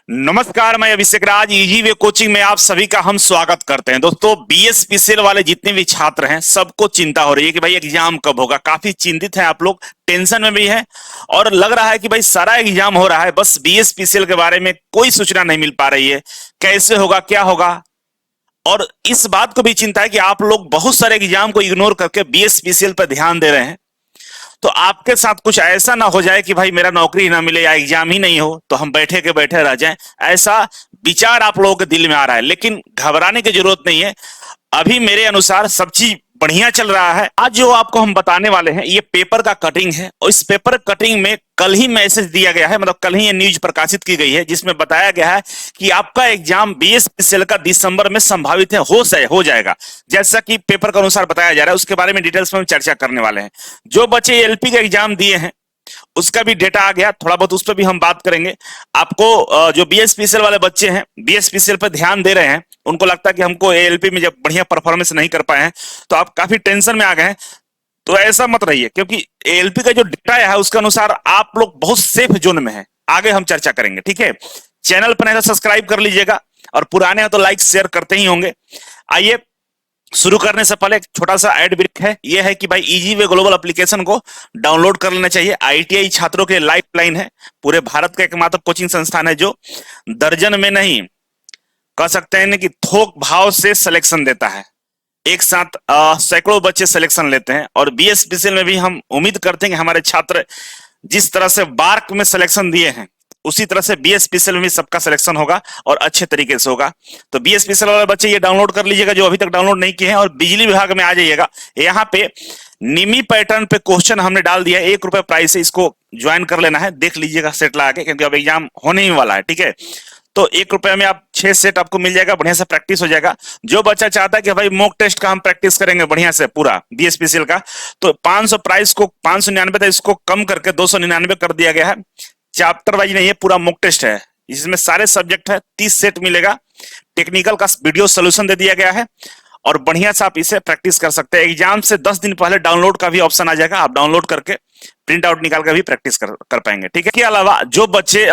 नमस्कार, मैं अभिषेक राज easy way coaching में आप सभी का हम स्वागत करते हैं। दोस्तों, बीएसपीसीएल वाले जितने भी छात्र हैं सबको चिंता हो रही है कि भाई एग्जाम कब होगा। काफी चिंतित हैं आप लोग, टेंशन में भी हैं और लग रहा है कि भाई सारा एग्जाम हो रहा है, बस बीएसपीसीएल के बारे में कोई सूचना नहीं मिल पा रही है, कैसे होगा, क्या होगा। और इस बात को भी चिंता है कि आप लोग बहुत सारे एग्जाम को इग्नोर करके बीएसपीसीएल पर ध्यान दे रहे हैं। तो आपके साथ कुछ ऐसा ना हो जाए कि भाई मेरा नौकरी ही ना मिले या एग्जाम ही नहीं हो तो हम बैठे के बैठे रह जाएं, ऐसा विचार आप लोगों के दिल में आ रहा है। लेकिन घबराने की जरूरत नहीं है, अभी मेरे अनुसार सब चीज बढ़िया चल रहा है। आज जो आपको हम बताने वाले हैं ये पेपर का कटिंग है और इस पेपर कटिंग में कल ही मैसेज दिया गया है, मतलब कल ही ये न्यूज प्रकाशित की गई है जिसमें बताया गया है कि आपका एग्जाम बीएसपीसीएल का दिसंबर में संभावित है हो जाएगा। जैसा कि पेपर के अनुसार बताया जा रहा है, उसके बारे में डिटेल्स में हम चर्चा करने वाले हैं। जो बच्चे एलपी का एग्जाम दिए हैं उसका भी डेटा आ गया, थोड़ा बहुत उस पर भी हम बात करेंगे। आपको जो बीएसपीसीएल वाले बच्चे हैं, बीएसपीसीएल पर ध्यान दे रहे हैं, उनको लगता है कि हमको एएलपी में जब बढ़िया परफॉर्मेंस नहीं कर पाए हैं तो आप काफी टेंशन में आ गए हैं, तो ऐसा मत रहिए, क्योंकि एएलपी का जो डेटा है उसके अनुसार आप लोग बहुत सेफ जोन में हैं। आगे हम चर्चा करेंगे, ठीक है। चैनल पर नहीं तो सब्सक्राइब कर लीजिएगा और पुराने हैं तो लाइक शेयर करते ही होंगे। आइए शुरू करने से पहले एक छोटा सा एड ब्रेक है, यह है कि भाई इजी वे ग्लोबल एप्लीकेशन को डाउनलोड कर लेना चाहिए। आईटीआई छात्रों के लाइफलाइन है, पूरे भारत का एकमात्र कोचिंग संस्थान है जो दर्जन में नहीं, कह सकते हैं कि थोक भाव से सिलेक्शन देता है। एक साथ सैकड़ों बच्चे सिलेक्शन लेते हैं और बीएसपीसीएल में भी हम उम्मीद करते हैं कि हमारे छात्र जिस तरह से बार्क में सिलेक्शन दिए हैं उसी तरह से बीएसपीसीएल में भी सबका सिलेक्शन होगा और अच्छे तरीके से होगा। तो बीएसपीसीएल वाले बच्चे ये डाउनलोड कर लीजिएगा जो अभी तक डाउनलोड नहीं किए हैं, और बिजली विभाग में आ जाइएगा। यहाँ पे निमी पैटर्न पे क्वेश्चन हमने डाल दिया है, ₹1 प्राइस से इसको ज्वाइन कर लेना है, देख लीजिएगा सेट लगा के, क्योंकि अब एग्जाम होने ही वाला है, ठीक है। तो ₹1 में आप 6 सेट आपको मिल जाएगा, बढ़िया से प्रैक्टिस हो जाएगा। जो बच्चा चाहता है कि भाई मॉक टेस्ट का हम प्रैक्टिस करेंगे बढ़िया से पूरा बीएसपीसीएल का, तो 500 प्राइस को 599 था, इसको कम करके 299 कर दिया गया है। चैप्टर वाइज नहीं है, पूरा मॉक टेस्ट है, इसमें सारे सब्जेक्ट है, 30 सेट मिलेगा। टेक्निकल का वीडियो सोल्यूशन दे दिया गया है और बढ़िया से आप इसे प्रैक्टिस कर सकते हैं। एग्जाम से 10 दिन पहले डाउनलोड का भी ऑप्शन आ जाएगा, आप डाउनलोड करके प्रिंट आउट निकाल कर भी प्रैक्टिस कर पाएंगे, ठीक है। इसके अलावा जो बच्चे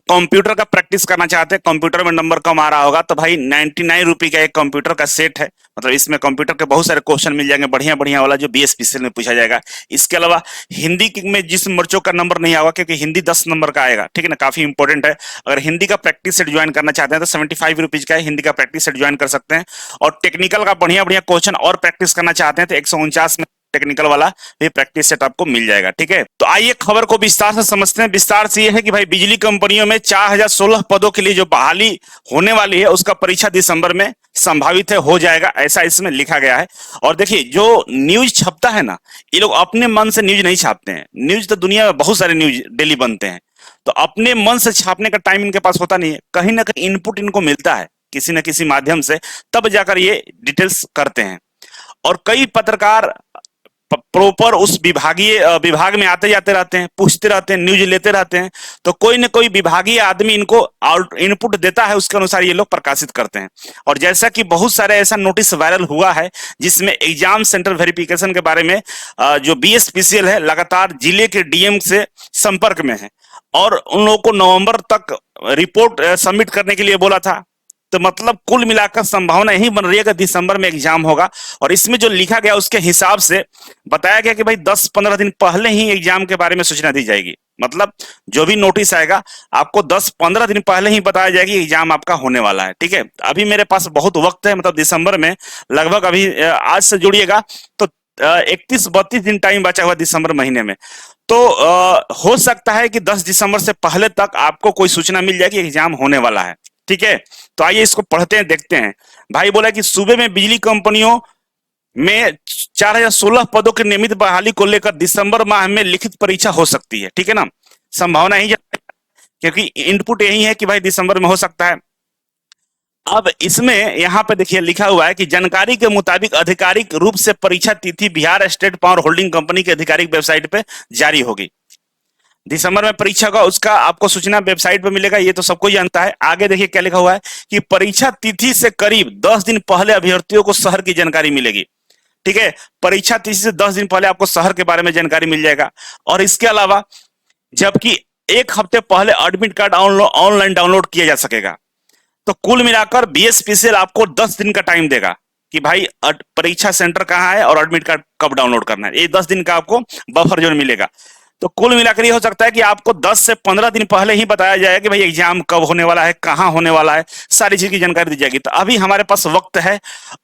कंप्यूटर का प्रैक्टिस करना चाहते हैं, कंप्यूटर में नंबर कम आ रहा होगा, तो भाई 99 रुपए का एक कंप्यूटर का सेट है, मतलब इसमें कंप्यूटर के बहुत सारे क्वेश्चन मिल जाएंगे बढ़िया बढ़िया वाला जो बीएसपीसीएल में पूछा जाएगा। इसके अलावा हिंदी में जिस बच्चों का नंबर नहीं आएगा, क्योंकि हिंदी 10 नंबर का आएगा, ठीक है ना, काफी इंपॉर्टेंट है। अगर हिंदी का प्रैक्टिस सेट ज्वाइन करना चाहते हैं तो 75 रुपीज का है, हिंदी का प्रैक्टिस सेट ज्वाइन कर सकते हैं। और टेक्निकल का बढ़िया बढ़िया क्वेश्चन और प्रैक्टिस करना चाहते हैं तो 149 में टेक्निकल वाला भी प्रैक्टिस सेट आपको मिल जाएगा, ठीक है। तो आइए खबर को विस्तार से समझते हैं। विस्तार से यह है कि भाई बिजली कंपनियों में 4016 पदों के लिए जो बहाली होने वाली है उसका परीक्षा दिसंबर में संभावित है हो जाएगा, ऐसा इसमें लिखा गया है। और देखिए, जो न्यूज छपता है ना, ये लोग अपने मन से न्यूज नहीं छापते हैं। न्यूज तो दुनिया में बहुत सारे न्यूज डेली बनते हैं, तो अपने मन से छापने का टाइम इनके पास होता नहीं है। कहीं ना कहीं इनपुट इनको मिलता है किसी न किसी माध्यम से, तब जाकर ये डिटेल्स करते हैं। और कई पत्रकार प्रॉपर उस विभाग में आते जाते रहते हैं, पूछते रहते हैं, न्यूज लेते रहते हैं, तो कोई न कोई विभागीय आदमी इनको इनपुट देता है, उसके अनुसार ये लोग प्रकाशित करते हैं। और जैसा कि बहुत सारे ऐसा नोटिस वायरल हुआ है जिसमें एग्जाम सेंटर वेरिफिकेशन के बारे में जो बीएसपीसीएल है लगातार जिले के डीएम से संपर्क में है और उन लोगों को नवंबर तक रिपोर्ट सबमिट करने के लिए बोला था। तो मतलब कुल मिलाकर संभावना यही बन रही है कि दिसंबर में एग्जाम होगा। और इसमें जो लिखा गया उसके हिसाब से बताया गया कि भाई 10-15 दिन पहले ही एग्जाम के बारे में सूचना दी जाएगी। मतलब जो भी नोटिस आएगा आपको 10-15 दिन पहले ही बताया जाएगा कि एग्जाम आपका होने वाला है, ठीक है। अभी मेरे पास बहुत वक्त है, मतलब दिसंबर में लगभग अभी आज से जुड़िएगा तो 31-32 दिन टाइम बचा हुआ दिसंबर महीने में। तो हो सकता है कि 10 दिसंबर से पहले तक आपको कोई सूचना मिल जाएगी एग्जाम होने वाला है, ठीक है। तो आइए इसको पढ़ते हैं, देखते हैं। भाई बोला कि सूबे में बिजली कंपनियों में 4016 पदों की नियमित बहाली को लेकर दिसंबर माह में लिखित परीक्षा हो सकती है, ठीक है ना। संभावना ही, क्योंकि इनपुट यही है कि भाई दिसंबर में हो सकता है। अब इसमें यहाँ पे देखिए लिखा हुआ है कि जानकारी के मुताबिक आधिकारिक रूप से परीक्षा तिथि Bihar state power holding company की आधिकारिक वेबसाइट पे जारी होगी। दिसंबर में परीक्षा का उसका आपको सूचना वेबसाइट पे मिलेगा, ये तो सबको जानता है। आगे देखिए क्या लिखा हुआ है कि परीक्षा तिथि से करीब 10 दिन पहले अभ्यर्थियों को शहर की जानकारी मिलेगी, ठीक है। परीक्षा तिथि से 10 दिन पहले आपको शहर के बारे में जानकारी मिल जाएगा। और इसके अलावा जबकि एक हफ्ते पहले एडमिट कार्ड ऑनलाइन डाउनलोड किया जा सकेगा। तो कुल मिलाकर बीएसपीसीएल आपको 10 दिन का टाइम देगा कि भाई परीक्षा सेंटर कहाँ है और एडमिट कार्ड कब डाउनलोड करना है। ये 10 दिन का आपको बफर जोन मिलेगा। तो कुल मिलाकर ये हो सकता है कि आपको 10 से 15 दिन पहले ही बताया जाएगा कि भाई एग्जाम कब होने वाला है, कहाँ होने वाला है, सारी चीज की जानकारी दी जाएगी। तो अभी हमारे पास वक्त है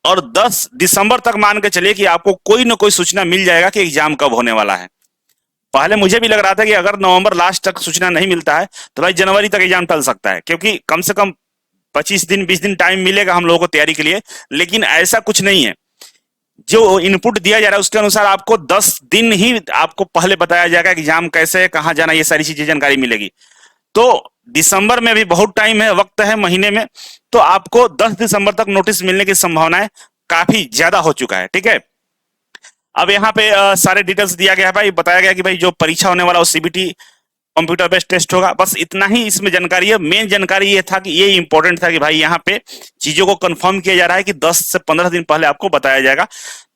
और 10 दिसंबर तक मान के चलिए कि आपको कोई ना कोई सूचना मिल जाएगा कि एग्जाम कब होने वाला है। पहले मुझे भी लग रहा था कि अगर नवंबर लास्ट तक सूचना नहीं मिलता है तो भाई जनवरी तक एग्जाम टल सकता है, क्योंकि कम से कम 25 दिन 20 दिन टाइम मिलेगा हम लोगों को तैयारी के लिए। लेकिन ऐसा कुछ नहीं है, जो इनपुट दिया जा रहा है उसके अनुसार आपको 10 दिन ही आपको पहले बताया जाएगा कि एग्जाम कैसे है, कहाँ जाना, ये सारी चीजें जानकारी मिलेगी। तो दिसंबर में भी बहुत टाइम है, वक्त है महीने में। तो आपको 10 दिसंबर तक नोटिस मिलने की संभावना काफी ज्यादा हो चुका है। ठीक है, अब यहाँ पे सारे डिटेल्स दिया गया है भाई, बताया गया कि भाई जो परीक्षा होने वाला वो सीबीटी कंप्यूटर बेस्ड टेस्ट होगा। बस इतना ही इसमें जानकारी है। मेन जानकारी ये था कि ये इंपॉर्टेंट था कि भाई यहाँ पे चीजों को कंफर्म किया जा रहा है कि 10 से 15 दिन पहले आपको बताया जाएगा।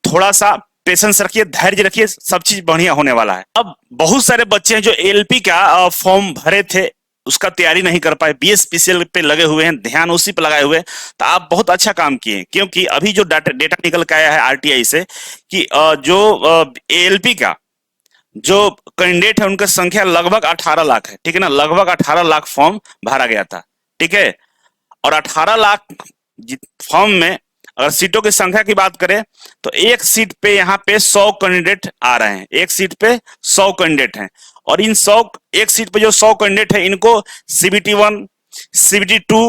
थोड़ा सा पेशेंस रखिए, धैर्य रखिए, सब चीज बढ़िया होने वाला है। अब बहुत सारे बच्चे हैं जो एलपी का फॉर्म भरे थे, उसका तैयारी नहीं कर पाए, बीएसपीसीएल पे लगे हुए हैं, ध्यान उसी पे लगाए हुए हैं। तो आप बहुत अच्छा काम किए, क्योंकि अभी जो डेटा निकल के आया है आरटीआई से कि जो एएलपी का जो कैंडिडेट है उनकी संख्या लगभग 18 लाख है। ठीक है ना, लगभग 18 लाख फॉर्म भरा गया था। ठीक है, और 18 लाख फॉर्म में अगर सीटों की संख्या की बात करें तो एक सीट पे यहाँ पे 100 कैंडिडेट आ रहे हैं, एक सीट पे 100 कैंडिडेट हैं। और इन 100 एक सीट पे जो 100 कैंडिडेट है इनको सीबीटी 1 सीबीटी 2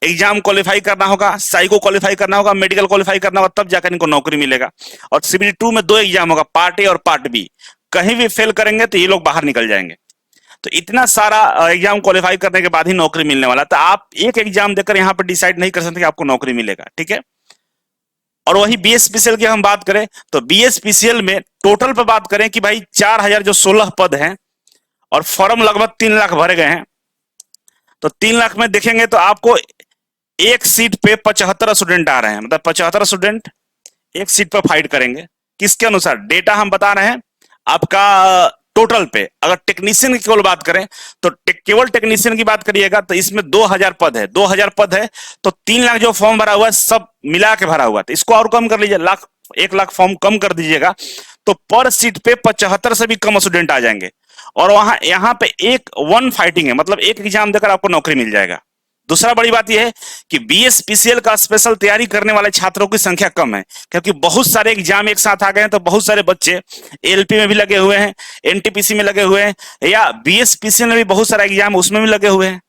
एग्जाम क्वालिफाई करना होगा, साइको क्वालिफाई करना होगा, मेडिकल क्वालिफाई करना होगा, तब जाकर इनको नौकरी मिलेगा। और सीबीटी 2 में 2 एग्जाम होगा, पार्ट ए और पार्ट बी। कहीं भी फेल करेंगे तो ये लोग बाहर निकल जाएंगे। तो इतना सारा एग्जाम क्वालिफाई करने के बाद ही नौकरी मिलने वाला। तो आप एक एग्जाम देकर यहाँ पर डिसाइड नहीं कर सकते कि आपको नौकरी मिलेगा। ठीक है, और वही बीएसपीसीएल की हम बात करें तो बीएसपीसीएल में टोटल पे बात करें कि भाई 4000 जो 16 पद हैं और फॉर्म लगभग 3 लाख भरे गए हैं। तो 3 लाख में देखेंगे तो आपको एक सीट पे 75 स्टूडेंट आ रहे हैं, मतलब 75 स्टूडेंट एक सीट पर फाइट करेंगे। किसके अनुसार? डेटा हम बता रहे हैं आपका टोटल पे। अगर टेक्नीशियन की केवल बात करें तो केवल टेक्नीशियन की बात करिएगा तो इसमें 2000 पद है, 2000 पद है तो 3 लाख जो फॉर्म भरा हुआ है सब मिला के भरा हुआ है। तो इसको और कम कर लीजिए, 1 लाख फॉर्म कम कर दीजिएगा तो पर सीट पे 75 से भी कम स्टूडेंट आ जाएंगे। और वहां यहाँ पे एक वन फाइटिंग है, मतलब एक एग्जाम देकर आपको नौकरी मिल जाएगा। दूसरा बड़ी बात यह है कि बीएसपीसीएल का स्पेशल तैयारी करने वाले छात्रों की संख्या कम है, क्योंकि बहुत सारे एग्जाम एक साथ आ गए हैं। तो बहुत सारे बच्चे एलपी में भी लगे हुए हैं, एनटीपीसी में लगे हुए हैं, या बीएसपीसीएल में भी बहुत सारा एग्जाम उसमें भी लगे हुए हैं।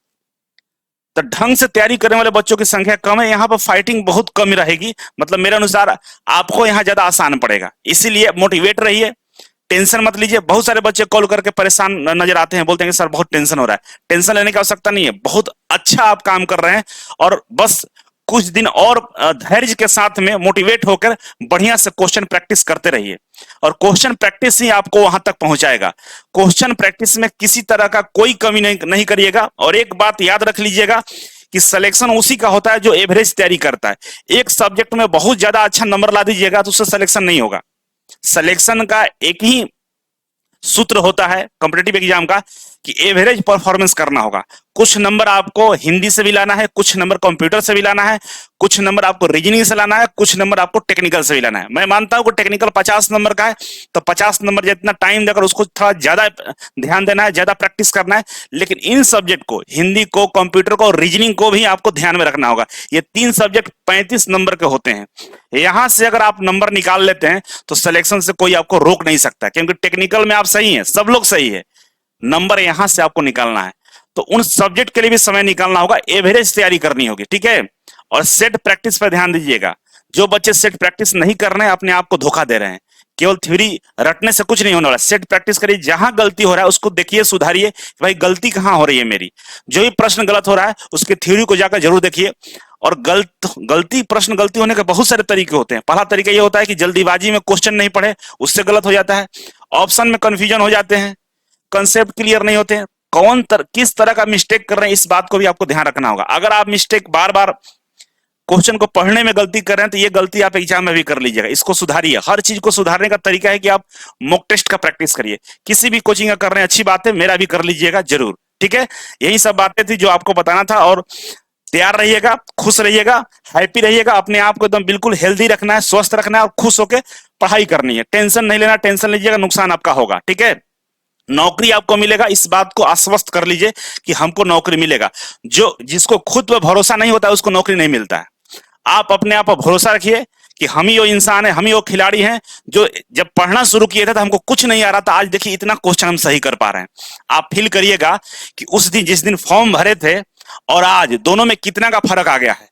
तो ढंग से तैयारी करने वाले बच्चों की संख्या कम है, यहाँ पर फाइटिंग बहुत कम रहेगी। मतलब मेरे अनुसार आपको यहाँ ज्यादा आसान पड़ेगा। इसीलिए मोटिवेट रहिए, टेंशन मत लीजिए। बहुत सारे बच्चे कॉल करके परेशान नजर आते हैं, बोलते हैं कि सर बहुत टेंशन हो रहा है। टेंशन लेने की आवश्यकता नहीं है, बहुत अच्छा आप काम कर रहे हैं। और बस कुछ दिन और धैर्य के साथ में मोटिवेट होकर बढ़िया से क्वेश्चन प्रैक्टिस करते रहिए, और क्वेश्चन प्रैक्टिस ही आपको वहां तक पहुंचाएगा। क्वेश्चन प्रैक्टिस में किसी तरह का कोई कमी नहीं करिएगा। और एक बात याद रख लीजिएगा कि सिलेक्शन उसी का होता है जो एवरेज तैयारी करता है। एक सब्जेक्ट में बहुत ज्यादा अच्छा नंबर ला दीजिएगा तो उससे सिलेक्शन नहीं होगा। सिलेक्शन का एक ही सूत्र होता है कॉम्पिटिटिव एग्जाम का कि एवरेज परफॉर्मेंस करना होगा। कुछ नंबर आपको हिंदी से भी लाना है, कुछ नंबर कंप्यूटर से भी लाना है, कुछ नंबर आपको रीजनिंग से लाना है, कुछ नंबर आपको टेक्निकल से भी लाना है। मैं मानता हूं कि टेक्निकल 50 नंबर का है तो 50 नंबर जितना टाइम देकर उसको थोड़ा ज्यादा ध्यान देना है, ज्यादा प्रैक्टिस करना है। लेकिन इन सब्जेक्ट को, हिंदी को, कंप्यूटर को और रीजनिंग को भी आपको ध्यान में रखना होगा। ये 3 सब्जेक्ट 35 नंबर के होते हैं। यहां से अगर आप नंबर निकाल लेते हैं तो सिलेक्शन से कोई आपको रोक नहीं सकता, क्योंकि टेक्निकल में आप सही हैं, सब लोग सही है, नंबर यहां से आपको निकालना है। तो उन सब्जेक्ट के लिए भी समय निकालना होगा, एवरेज तैयारी करनी होगी। ठीक है, और सेट प्रैक्टिस पर ध्यान दीजिएगा। जो बच्चे सेट प्रैक्टिस नहीं कर रहे हैं अपने आप को धोखा दे रहे हैं। केवल थ्योरी रटने से कुछ नहीं होने वाला। सेट प्रैक्टिस करिए, जहां गलती हो रहा है उसको देखिए, सुधारिए, भाई गलती कहां हो रही है मेरी। जो भी प्रश्न गलत हो रहा है उसके थ्योरी को जाकर जरूर देखिए। और प्रश्न गलती होने के बहुत सारे तरीके होते हैं। पहला तरीका ये होता है कि जल्दीबाजी में क्वेश्चन नहीं पढ़े, उससे गलत हो जाता है। ऑप्शन में कंफ्यूजन हो जाते हैं, कंसेप्ट क्लियर नहीं होते हैं, किस तरह का मिस्टेक कर रहे हैं इस बात को भी आपको ध्यान रखना होगा। अगर आप मिस्टेक बार बार क्वेश्चन को पढ़ने में गलती कर रहे हैं तो ये गलती आप एग्जाम में भी कर लीजिएगा। इसको सुधारिए। हर चीज को सुधारने का तरीका है कि आप मॉक टेस्ट का प्रैक्टिस करिए। किसी भी कोचिंग का कर रहे हैं अच्छी बात है, मेरा भी कर लीजिएगा जरूर। ठीक है, यही सब बातें थी जो आपको बताना था। और तैयार रहिएगा, खुश रहिएगा, हैप्पी रहिएगा, अपने आप को एकदम बिल्कुल हेल्दी रखना है, स्वस्थ रखना है और खुश होकर पढ़ाई करनी है। टेंशन नहीं लेना, टेंशन लीजिएगा नुकसान आपका होगा। ठीक है, नौकरी आपको मिलेगा, इस बात को आश्वस्त कर लीजिए कि हमको नौकरी मिलेगा। जो जिसको खुद पर भरोसा नहीं होता है उसको नौकरी नहीं मिलता है। आप अपने आप पर भरोसा रखिए कि हम ही वो इंसान है, हम ही वो खिलाड़ी हैं जो जब पढ़ना शुरू किए थे तो हमको कुछ नहीं आ रहा था, आज देखिए इतना क्वेश्चन हम सही कर पा रहे हैं। आप फील करिएगा कि उस दिन जिस दिन फॉर्म भरे थे और आज दोनों में कितना का फर्क आ गया है।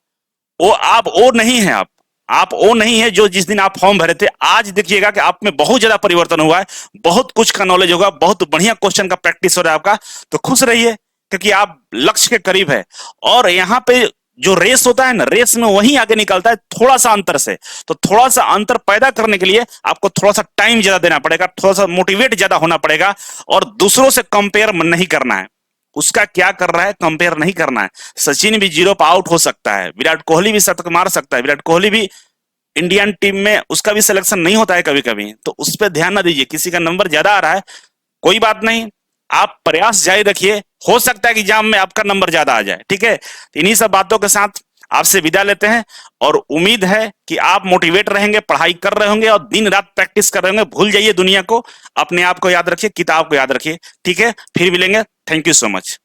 वो आप वो नहीं है, आप वो नहीं है जो जिस दिन आप फॉर्म भरे थे। आज देखिएगा कि आप में बहुत ज्यादा परिवर्तन हुआ है, बहुत कुछ का नॉलेज होगा, बहुत बढ़िया क्वेश्चन का प्रैक्टिस हो रहा है आपका। तो खुश रहिए क्योंकि आप लक्ष्य के करीब है। और यहाँ पे जो रेस होता है ना, रेस में वही आगे निकलता है थोड़ा सा अंतर से। तो थोड़ा सा अंतर पैदा करने के लिए आपको थोड़ा सा टाइम ज्यादा देना पड़ेगा, थोड़ा सा मोटिवेट ज्यादा होना पड़ेगा और दूसरों से कंपेयर नहीं करना है। उसका क्या कर रहा है कंपेयर नहीं करना है। सचिन भी 0 पर आउट हो सकता है, विराट कोहली भी शतक मार सकता है, विराट कोहली भी इंडियन टीम में उसका भी सिलेक्शन नहीं होता है कभी कभी। तो उस पर ध्यान ना दीजिए, किसी का नंबर ज्यादा आ रहा है कोई बात नहीं, आप प्रयास जारी रखिए, हो सकता है कि एग्जाम में आपका नंबर ज्यादा आ जाए। ठीक है, तो इन्हीं सब बातों के साथ आपसे विदा लेते हैं और उम्मीद है कि आप मोटिवेट रहेंगे, पढ़ाई कर रहे होंगे और दिन रात प्रैक्टिस कर रहे होंगे। भूल जाइए दुनिया को, अपने आप को याद रखिए, किताब को याद रखिए। ठीक है, फिर मिलेंगे। Thank you so much.